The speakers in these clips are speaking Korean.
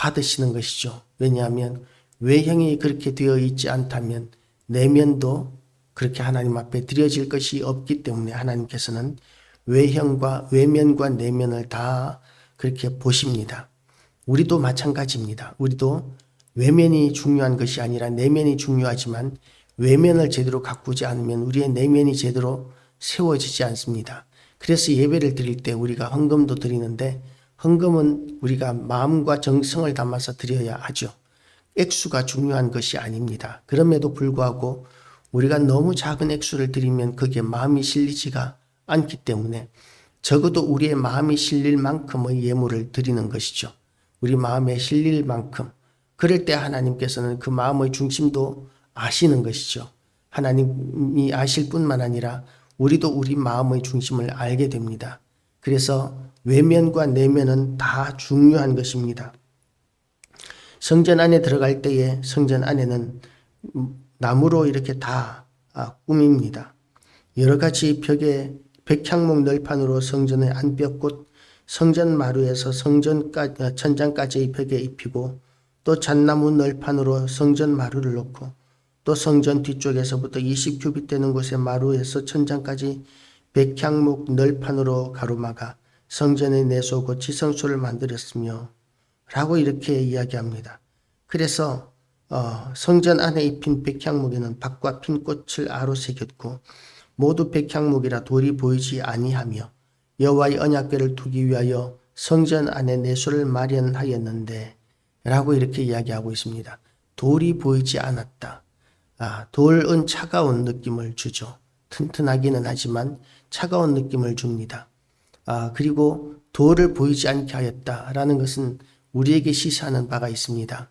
받으시는 것이죠. 왜냐하면 외형이 그렇게 되어 있지 않다면 내면도 그렇게 하나님 앞에 드려질 것이 없기 때문에 하나님께서는 외면과 내면을 다 그렇게 보십니다. 우리도 마찬가지입니다. 우리도 외면이 중요한 것이 아니라 내면이 중요하지만 외면을 제대로 가꾸지 않으면 우리의 내면이 제대로 세워지지 않습니다. 그래서 예배를 드릴 때 우리가 헌금도 드리는데 헌금은 우리가 마음과 정성을 담아서 드려야 하죠. 액수가 중요한 것이 아닙니다. 그럼에도 불구하고 우리가 너무 작은 액수를 드리면 거기에 마음이 실리지가 않기 때문에 적어도 우리의 마음이 실릴 만큼의 예물을 드리는 것이죠. 우리 마음에 실릴 만큼. 그럴 때 하나님께서는 그 마음의 중심도 아시는 것이죠. 하나님이 아실 뿐만 아니라 우리도 우리 마음의 중심을 알게 됩니다. 그래서 외면과 내면은 다 중요한 것입니다. 성전 안에 들어갈 때에 성전 안에는 나무로 이렇게 다 꾸밉니다. 여러 가지 벽에 백향목 널판으로 성전의 안벽 곧 성전 마루에서 천장까지의 벽에 입히고 또 잣나무 널판으로 성전 마루를 놓고 또 성전 뒤쪽에서부터 20규빗 되는 곳의 마루에서 천장까지 백향목 널판으로 가로막아 성전의 내소 곧 지성소를 만들었으며 라고 이렇게 이야기합니다. 그래서 성전 안에 입힌 백향목에는 박과 핀 꽃을 아로 새겼고 모두 백향목이라 돌이 보이지 아니하며 여호와의 언약궤를 두기 위하여 성전 안에 내소를 마련하였는데 라고 이렇게 이야기하고 있습니다. 돌이 보이지 않았다. 돌은 차가운 느낌을 주죠. 튼튼하기는 하지만 차가운 느낌을 줍니다. 그리고 돌을 보이지 않게 하였다라는 것은 우리에게 시사하는 바가 있습니다.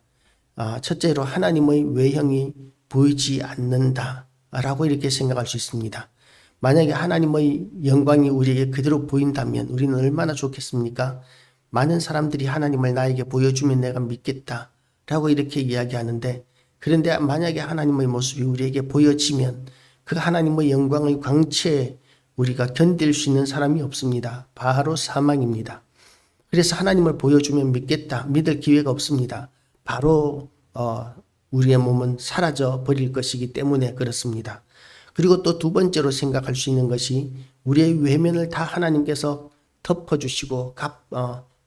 첫째로 하나님의 외형이 보이지 않는다라고 이렇게 생각할 수 있습니다. 만약에 하나님의 영광이 우리에게 그대로 보인다면 우리는 얼마나 좋겠습니까? 많은 사람들이 하나님을 나에게 보여주면 내가 믿겠다라고 이렇게 이야기하는데 그런데 만약에 하나님의 모습이 우리에게 보여지면 그 하나님의 영광의 광채에 우리가 견딜 수 있는 사람이 없습니다. 바로 사망입니다. 그래서 하나님을 보여주면 믿겠다. 믿을 기회가 없습니다. 바로 우리의 몸은 사라져 버릴 것이기 때문에 그렇습니다. 그리고 또 두 번째로 생각할 수 있는 것이 우리의 외면을 다 하나님께서 덮어주시고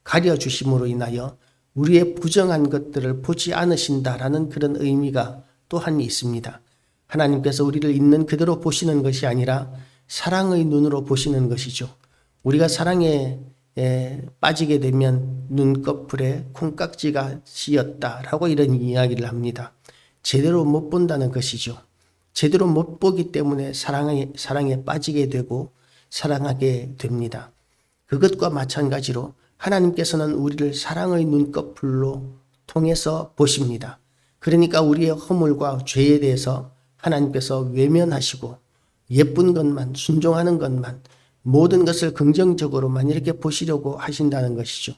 가려주심으로 인하여 우리의 부정한 것들을 보지 않으신다라는 그런 의미가 또한 있습니다. 하나님께서 우리를 있는 그대로 보시는 것이 아니라 사랑의 눈으로 보시는 것이죠. 우리가 사랑에 빠지게 되면 눈꺼풀에 콩깍지가 씌었다라고 이런 이야기를 합니다. 제대로 못 본다는 것이죠. 제대로 못 보기 때문에 사랑에 빠지게 되고 사랑하게 됩니다. 그것과 마찬가지로 하나님께서는 우리를 사랑의 눈꺼풀로 통해서 보십니다. 그러니까 우리의 허물과 죄에 대해서 하나님께서 외면하시고 예쁜 것만, 순종하는 것만, 모든 것을 긍정적으로만 이렇게 보시려고 하신다는 것이죠.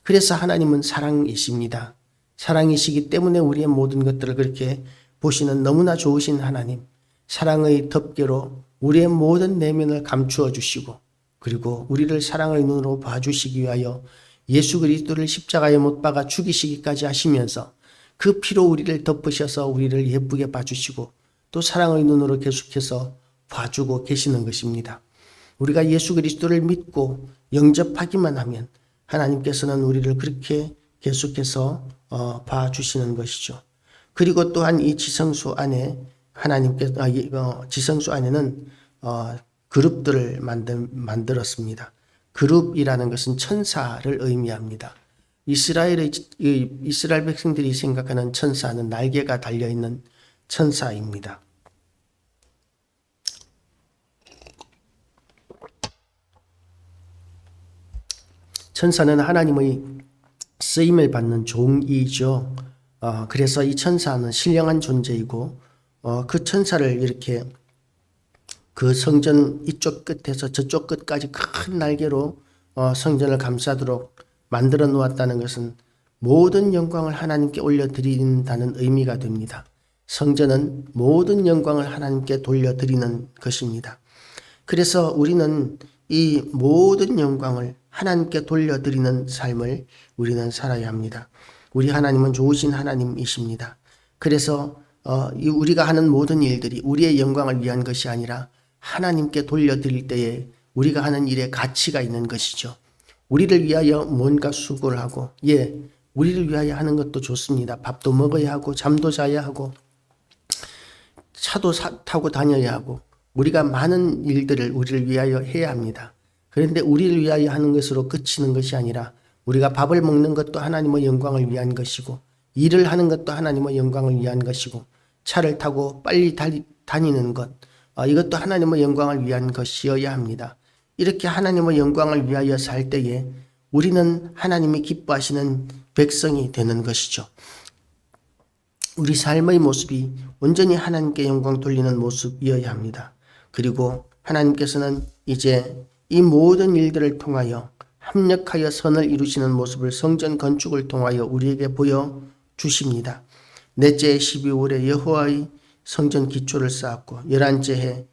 그래서 하나님은 사랑이십니다. 사랑이시기 때문에 우리의 모든 것들을 그렇게 보시는 너무나 좋으신 하나님, 사랑의 덮개로 우리의 모든 내면을 감추어 주시고 그리고 우리를 사랑의 눈으로 봐주시기 위하여 예수 그리스도를 십자가에 못 박아 죽이시기까지 하시면서 그 피로 우리를 덮으셔서 우리를 예쁘게 봐주시고 또 사랑의 눈으로 계속해서 봐주고 계시는 것입니다. 우리가 예수 그리스도를 믿고 영접하기만 하면 하나님께서는 우리를 그렇게 계속해서 봐주시는 것이죠. 그리고 또한 이 지성소 안에 지성소 안에는 그룹들을 만들었습니다. 그룹이라는 것은 천사를 의미합니다. 이스라엘 백성들이 생각하는 천사는 날개가 달려있는 천사입니다. 천사는 하나님의 쓰임을 받는 종이죠. 그래서 이 천사는 신령한 존재이고 그 천사를 이렇게 그 성전 이쪽 끝에서 저쪽 끝까지 큰 날개로 성전을 감싸도록 만들어 놓았다는 것은 모든 영광을 하나님께 올려드린다는 의미가 됩니다. 성전은 모든 영광을 하나님께 돌려드리는 것입니다. 그래서 우리는 이 모든 영광을 하나님께 돌려드리는 삶을 우리는 살아야 합니다. 우리 하나님은 좋으신 하나님이십니다. 그래서 우리가 하는 모든 일들이 우리의 영광을 위한 것이 아니라 하나님께 돌려드릴 때에 우리가 하는 일에 가치가 있는 것이죠. 우리를 위하여 뭔가 수고를 하고, 우리를 위하여 하는 것도 좋습니다. 밥도 먹어야 하고 잠도 자야 하고 차도 타고 다녀야 하고 우리가 많은 일들을 우리를 위하여 해야 합니다. 그런데 우리를 위하여 하는 것으로 그치는 것이 아니라 우리가 밥을 먹는 것도 하나님의 영광을 위한 것이고, 일을 하는 것도 하나님의 영광을 위한 것이고, 차를 타고 빨리 다니는 것, 이것도 하나님의 영광을 위한 것이어야 합니다. 이렇게 하나님의 영광을 위하여 살 때에 우리는 하나님이 기뻐하시는 백성이 되는 것이죠. 우리 삶의 모습이 온전히 하나님께 영광 돌리는 모습이어야 합니다. 그리고 하나님께서는 이제 이 모든 일들을 통하여 합력하여 선을 이루시는 모습을 성전 건축을 통하여 우리에게 보여주십니다. 넷째 12월에 여호와의 성전 기초를 쌓았고 11째 해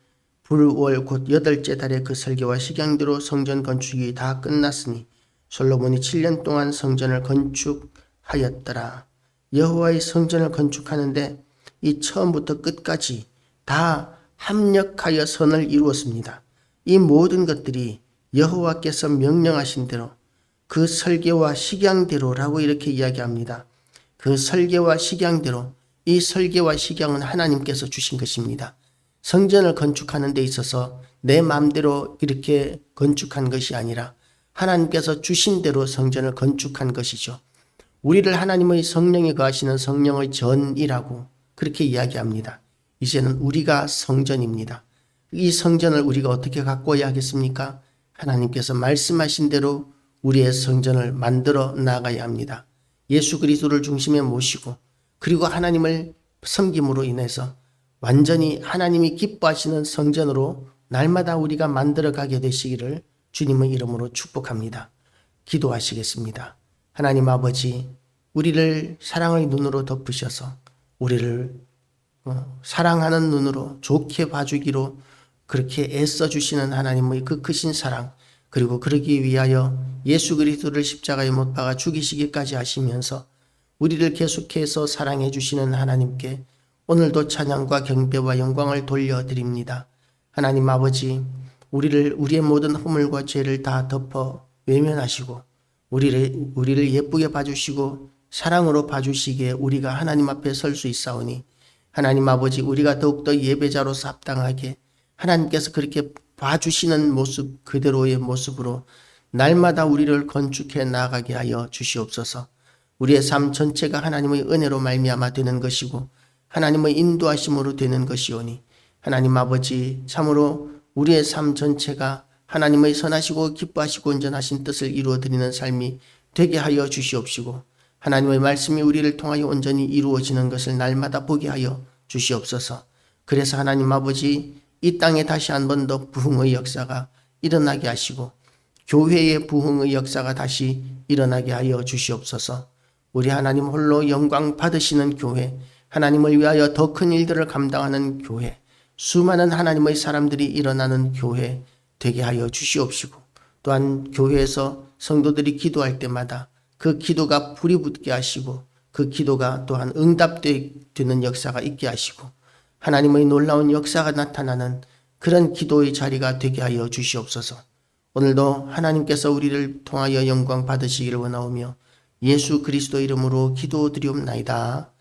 불월 곧 8째 달에 그 설계와 식양대로 성전 건축이 다 끝났으니 솔로몬이 7년 동안 성전을 건축하였더라. 여호와의 성전을 건축하는데 이 처음부터 끝까지 다 합력하여 선을 이루었습니다. 이 모든 것들이 여호와께서 명령하신 대로 그 설계와 식양대로라고 이렇게 이야기합니다. 그 설계와 식양대로, 이 설계와 식양은 하나님께서 주신 것입니다. 성전을 건축하는 데 있어서 내 마음대로 이렇게 건축한 것이 아니라 하나님께서 주신 대로 성전을 건축한 것이죠. 우리를 하나님의 성령이 거하시는 성령의 전이라고 그렇게 이야기합니다. 이제는 우리가 성전입니다. 이 성전을 우리가 어떻게 가꿔야 하겠습니까? 하나님께서 말씀하신 대로 우리의 성전을 만들어 나가야 합니다. 예수 그리스도를 중심에 모시고 그리고 하나님을 섬김으로 인해서 완전히 하나님이 기뻐하시는 성전으로 날마다 우리가 만들어가게 되시기를 주님의 이름으로 축복합니다. 기도하시겠습니다. 하나님 아버지, 우리를 사랑의 눈으로 덮으셔서 우리를 사랑하는 눈으로 좋게 봐주기로 그렇게 애써주시는 하나님의 그 크신 사랑, 그리고 그러기 위하여 예수 그리스도를 십자가에 못 박아 죽이시기까지 하시면서 우리를 계속해서 사랑해 주시는 하나님께 오늘도 찬양과 경배와 영광을 돌려드립니다. 하나님 아버지, 우리의 모든 허물과 죄를 다 덮어 외면하시고 우리를 예쁘게 봐주시고 사랑으로 봐주시기에 우리가 하나님 앞에 설 수 있사오니, 하나님 아버지, 우리가 더욱더 예배자로서 합당하게 하나님께서 그렇게 봐주시는 모습 그대로의 모습으로 날마다 우리를 건축해 나가게 하여 주시옵소서. 우리의 삶 전체가 하나님의 은혜로 말미암아 되는 것이고 하나님의 인도하심으로 되는 것이오니, 하나님 아버지, 참으로 우리의 삶 전체가 하나님의 선하시고 기뻐하시고 온전하신 뜻을 이루어드리는 삶이 되게 하여 주시옵시고, 하나님의 말씀이 우리를 통하여 온전히 이루어지는 것을 날마다 보게 하여 주시옵소서. 그래서 하나님 아버지, 이 땅에 다시 한 번 더 부흥의 역사가 일어나게 하시고 교회의 부흥의 역사가 다시 일어나게 하여 주시옵소서. 우리 하나님 홀로 영광 받으시는 교회, 하나님을 위하여 더 큰 일들을 감당하는 교회, 수많은 하나님의 사람들이 일어나는 교회 되게 하여 주시옵시고, 또한 교회에서 성도들이 기도할 때마다 그 기도가 불이 붙게 하시고 그 기도가 또한 응답되는 역사가 있게 하시고 하나님의 놀라운 역사가 나타나는 그런 기도의 자리가 되게 하여 주시옵소서. 오늘도 하나님께서 우리를 통하여 영광 받으시기를 원하오며 예수 그리스도 이름으로 기도드리옵나이다.